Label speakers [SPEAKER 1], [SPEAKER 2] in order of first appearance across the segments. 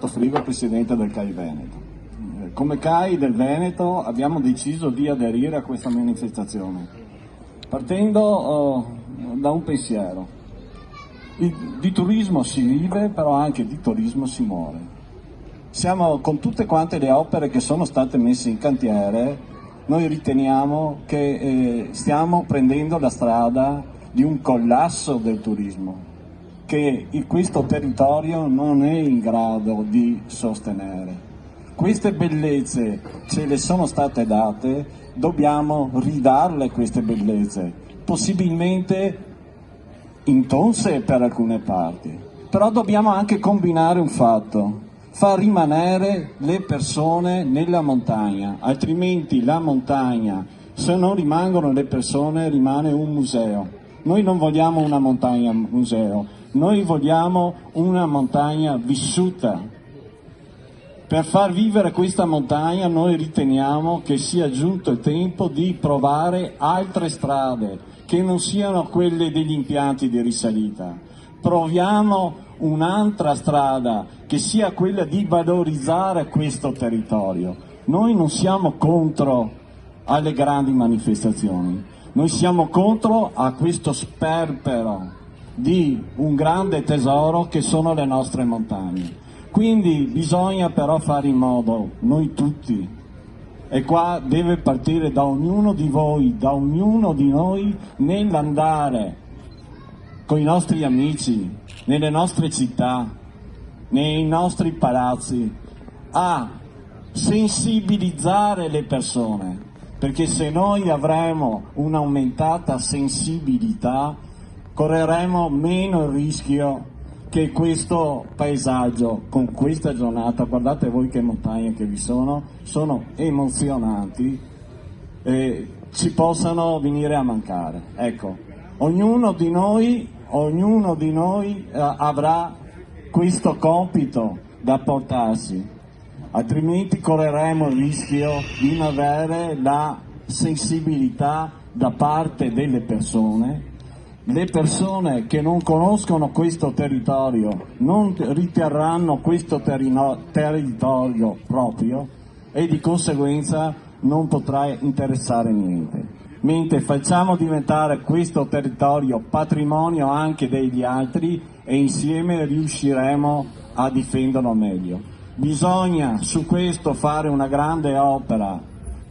[SPEAKER 1] Roberto Frigo, presidente del CAI Veneto. Come CAI del Veneto abbiamo deciso di aderire a questa manifestazione, partendo da un pensiero. Di turismo si vive, però anche di turismo si muore. Siamo, con tutte quante le opere che sono state messe in cantiere, noi riteniamo che stiamo prendendo la strada di un collasso del turismo che questo territorio non è in grado di sostenere. Queste bellezze ce le sono state date, dobbiamo ridarle queste bellezze, possibilmente intonse per alcune parti, però dobbiamo anche combinare un fatto: far rimanere le persone nella montagna, altrimenti la montagna, se non rimangono le persone, rimane un museo. Noi non vogliamo una montagna museo, noi vogliamo una montagna vissuta. Per far vivere questa montagna noi riteniamo che sia giunto il tempo di provare altre strade, che non siano quelle degli impianti di risalita. Proviamo un'altra strada, che sia quella di valorizzare questo territorio. Noi non siamo contro alle grandi manifestazioni, noi siamo contro a questo sperpero di un grande tesoro che sono le nostre montagne. Quindi bisogna però fare in modo, noi tutti, e qua deve partire da ognuno di voi, da ognuno di noi, nell'andare con i nostri amici, nelle nostre città, nei nostri palazzi, a sensibilizzare le persone, perché se noi avremo un'aumentata sensibilità correremo meno il rischio che questo paesaggio, con questa giornata, guardate voi che montagne che vi sono emozionanti, ci possano venire a mancare. Ecco, ognuno di noi avrà questo compito da portarsi, altrimenti correremo il rischio di non avere la sensibilità da parte delle persone. Le persone che non conoscono questo territorio non riterranno questo territorio proprio e di conseguenza non potrà interessare niente. Mentre facciamo diventare questo territorio patrimonio anche degli altri e insieme riusciremo a difenderlo meglio. Bisogna su questo fare una grande opera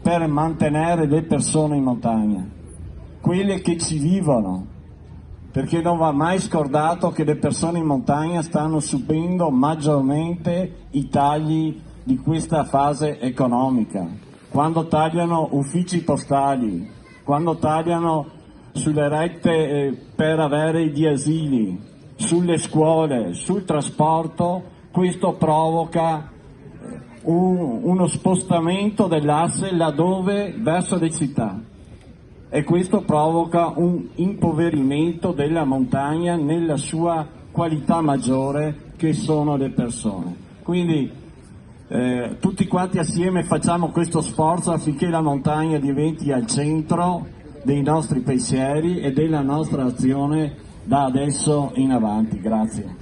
[SPEAKER 1] per mantenere le persone in montagna, quelle che ci vivono, perché non va mai scordato che le persone in montagna stanno subendo maggiormente i tagli di questa fase economica. Quando tagliano uffici postali, quando tagliano sulle rette per avere gli asili, sulle scuole, sul trasporto, questo provoca uno spostamento dell'asse laddove verso le città. E questo provoca un impoverimento della montagna nella sua qualità maggiore, che sono le persone. Quindi tutti quanti assieme facciamo questo sforzo affinché la montagna diventi al centro dei nostri pensieri e della nostra azione da adesso in avanti. Grazie.